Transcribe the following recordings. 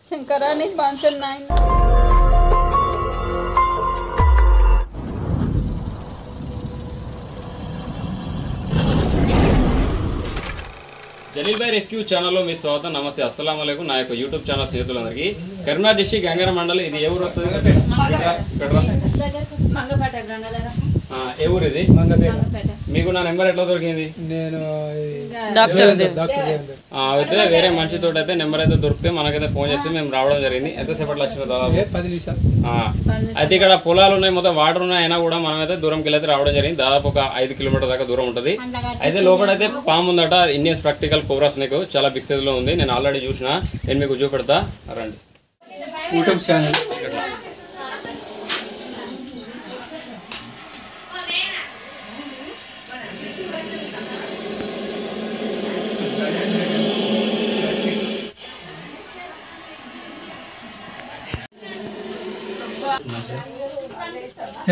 శంకరాన్ని బాంచల్ నాయన జలీల్ భాయ్ రెస్క్యూ ఛానల్లో మీ స్వాగతం. నమస్తే, అస్సలాము అలైకుం. నా యొక్క యూట్యూబ్ ఛానల్ స్నేహితులందరికీ. కరీంనగర్ డిస్ట్రిక్ట్ గంగర మండలి. ఇది ఏ ఊరు వస్తుంది? ఏ ఊరు ఇది? మీకు నా నెంబర్ ఎట్లా దొరికింది? నేను అయితే వేరే మనిషితో అయితే నెంబర్ అయితే దొరికితే మనకైతే ఫోన్ చేస్తే మేము రావడం జరిగింది. ఎంతసేపట్లో వచ్చిన దాదాపు 10 నిమిషాలు. అయితే ఇక్కడ పొలాలు ఉన్నాయి, మొత్తం వాటర్ ఉన్నాయి, అయినా కూడా మనమైతే దూరంకి వెళ్ళైతే రావడం జరిగింది. దాదాపు ఒక 5 కిలోమీటర్ దాకా దూరం ఉంటుంది. అయితే లోపలైతే పాము ఉందట. ఇండియన్ స్పెక్టికల్ కోబ్రా స్నేక్ చాలా బిగ్ సైజ్ లో ఉంది. నేను ఆల్రెడీ చూసిన, నేను మీకు చూపెడతా రండి. యూట్యూబ్ ఛానల్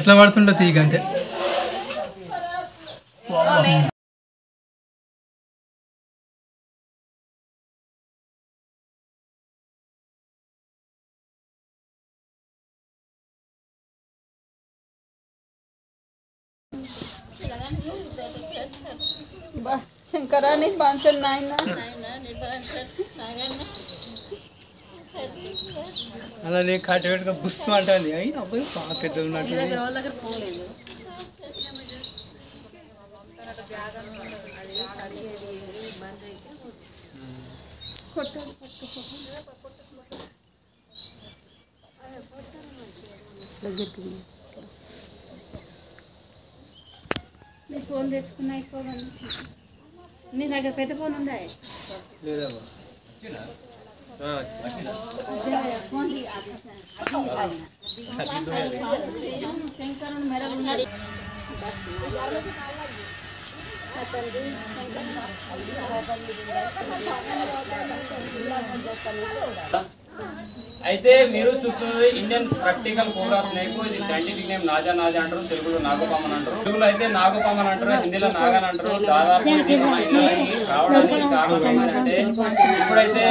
ఎట్లా పడుతుండో తీగ అంటే శంకరాన్ని బాంచల్ నాయన అలా నేను కట్టబెట్టుగా బుస్సు అంటుంది. అయినా అబ్బాయి బాగా పెద్ద ఉన్నట్టు. ఫోన్ తెచ్చుకున్నా నీ దగ్గర పెద్ద ఫోన్ ఉందా? శంకరుని మెడలు ఉన్నాడు. అయితే మీరు చూస్తున్నది ఇండియన్ స్పెక్టికల్ కోబ్రా స్నేక్. ఇది సైంటిఫిక్ నేమ్ నాజా నాజా అంటారు, తెలుగులో నాగపామన్ అంటారు. తెలుగులో అయితే నాగపామన్ అంటారు, హిందీలో నాగన్ అంటారు. దాదాపు మన ఇళ్ళకి రావడానికి కారణం ఏంటంటే ఇప్పుడైతే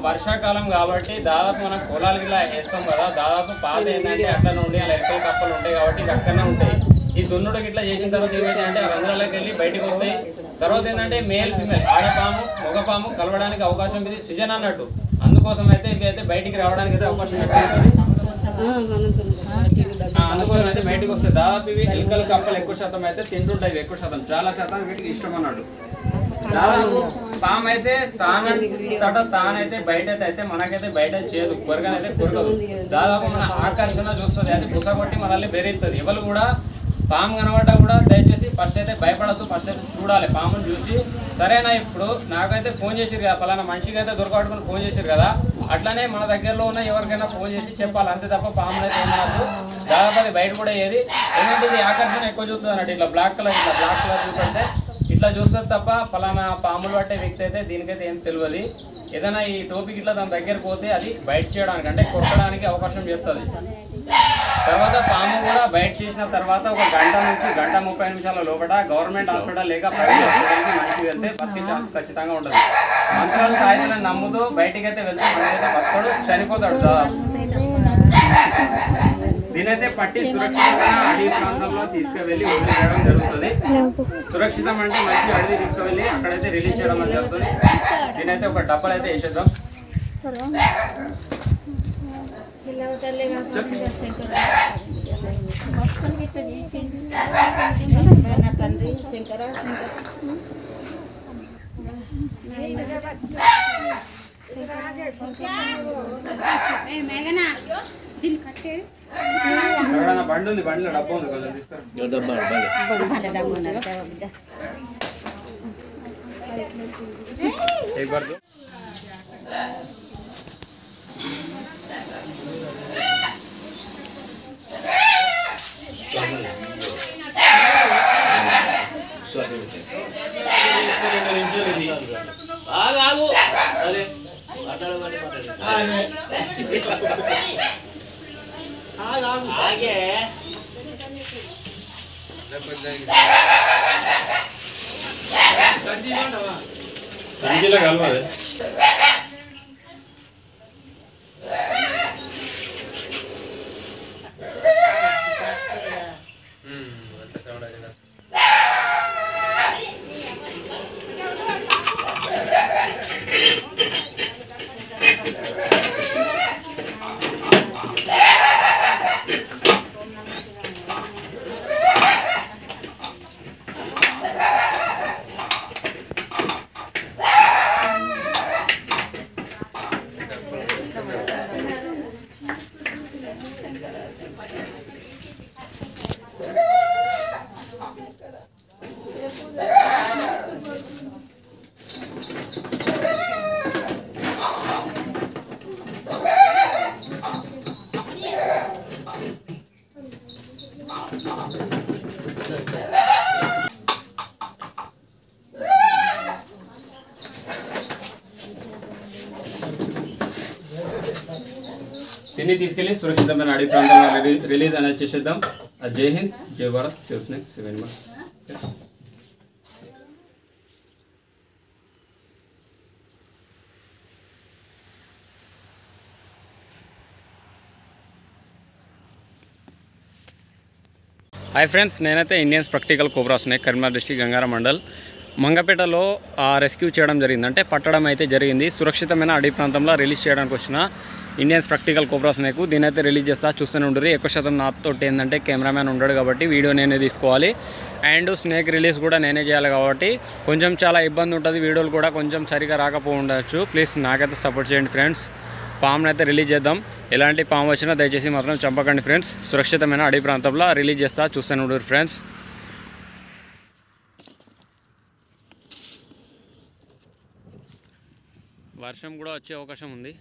వర్షాకాలం కాబట్టి దాదాపు మనం పొలాలు ఇలా వేస్తాం కదా. దాదాపు పాత ఏంటంటే అట్లనే ఉండి అలా ఎక్కల కప్పలు ఉంటాయి కాబట్టి ఇవి అక్కడనే ఉంటాయి. ఈ దున్నుడు ఇట్లా చేసిన తర్వాత ఏమైతే అంటే ఆ రంధ్రాలకు వెళ్ళి బయటకు వస్తాయి. తర్వాత ఏంటంటే మేల్ ఫిమేల్ ఆడపాము మగపాము కలవడానికి అవకాశం ఇది సీజన్ అన్నట్టు. అందుకోసం అయితే ఇవి అయితే బయటికి రావడానికి అయితే అవకాశం అందుకోసం అయితే బయటకు వస్తాయి. దాదాపు ఇవి ఎలుకల కప్పలు ఎక్కువ శాతం అయితే తింటుంటాయి. ఎక్కువ శాతం చాలా శాతం వీటికి ఇష్టం అన్నట్టు. దాదాపు పాము అయితే తానైతే బయట అయితే మనకైతే బయట చేయదు, కొరగనైతే కొరగదు. దాదాపు మన ఆకర్షణ చూస్తుంది, అది బుసగొట్టి మనల్ని బెదిరిస్తుంది. ఎవరు కూడా పాము కనబడ్డా కూడా దయచేసి ఫస్ట్ అయితే భయపడద్దు, ఫస్ట్ అయితే చూడాలి పాముని చూసి. సరేనా, ఇప్పుడు నాకైతే ఫోన్ చేసిరు కదా, పలానా మనిషికి అయితే దొరకబట్టుకుని ఫోన్ చేసిరు కదా, అట్లనే మన దగ్గరలో ఉన్న ఎవరికైనా ఫోన్ చేసి చెప్పాలి, అంతే తప్ప పాములు అయితే ఏమన్నట్టు. దాదాపు అది బయట కూడా ఏది ఎందుకంటే ఇది ఆకర్షణ ఎక్కువ చూస్తుంది అన్నట్టు. ఇట్లా బ్లాక్ కలర్ చూపెడితే ఇట్లా చూస్తుంది తప్ప పలానా పాములు పట్టే వ్యక్తి అయితే దీనికైతే ఏం తెలియదు. ఏదైనా ఈ టోపిక్ ఇట్లా దాని దగ్గర పోతే అది బయట చేయడానికి అంటే కొట్టడానికి అవకాశం చెప్తుంది. తర్వాత పాము కూడా బయట చేసిన తర్వాత ఒక గంట నుంచి 1:30 నిమిషాల లోపల గవర్నమెంట్ హాస్పిటల్ లేక ప్రైవేట్ హాస్పిటల్కి మనిషి వెళ్తే బతికే ఛాన్స్ ఖచ్చితంగా ఉంటుంది. మంత్రాలు తాయితలను నమ్ముతూ బయటికి అయితే వెళ్తే మనకైతే బతకడు, చనిపోతాడు. దీనైతే పట్టి సురక్షితంగా అడవి ప్రాంతంలో తీసుకువెళ్ళి వదిలివేయడం జరుగుతుంది. సురక్షితం అంటే మంచి అడవి తీసుకువెళ్ళి అక్కడైతే రిలీజ్ చేయడం అని జరుగుతుంది. దీనైతే ఒక డబ్బాలు అయితే వేసేద్దాం. బండి ఉంది, బండిలో డబ్బా ఉంది, కొంచెం తీసుకో. సంచిలో కలవాలి. దీన్ని తీసుకెళ్ళి సురక్షితమైన అడవి ప్రాంతంలో రిలీజ్ అనేది చేసేద్దాం. జై హింద్, జై Bharat, save snake, save animals. Hi friends, నేనైతే Indians practical cobra snake Karimnagar district Gangaram mandal మంగపేటలో రెస్క్యూ చేయడం జరిగింది. అంటే పట్టడం అయితే జరిగింది. సురక్షితమైన అడవి ప్రాంతంలో రిలీజ్ చేయడానికి వచ్చిన ఇండియన్స్ ప్రాక్టికల్ కోబ్రా స్నేక్ దీని అయితే రిలీజ్ చేస్తా, చూస్తూనే ఉండరు. ఎక్కువ శాతం నాతో ఏంటంటే కెమెరామ్యాన్ ఉండడు కాబట్టి వీడియో నేనే తీసుకోవాలి. అండ్ స్నేక్ రిలీజ్ కూడా నేనే చేయాలి కాబట్టి కొంచెం చాలా ఇబ్బంది ఉంటుంది. వీడియోలు కూడా కొంచెం సరిగా రాకపో ఉండొచ్చు. ప్లీజ్ నాకైతే సపోర్ట్ చేయండి ఫ్రెండ్స్. పామును అయితే రిలీజ్ చేద్దాం. ఎలాంటి పాము వచ్చినా దయచేసి మాత్రం చంపకండి ఫ్రెండ్స్. సురక్షితమైన అడవి ప్రాంతంలో రిలీజ్ చేస్తా, చూస్తూనే ఉండరు ఫ్రెండ్స్. వర్షం కూడా వచ్చే అవకాశం ఉంది.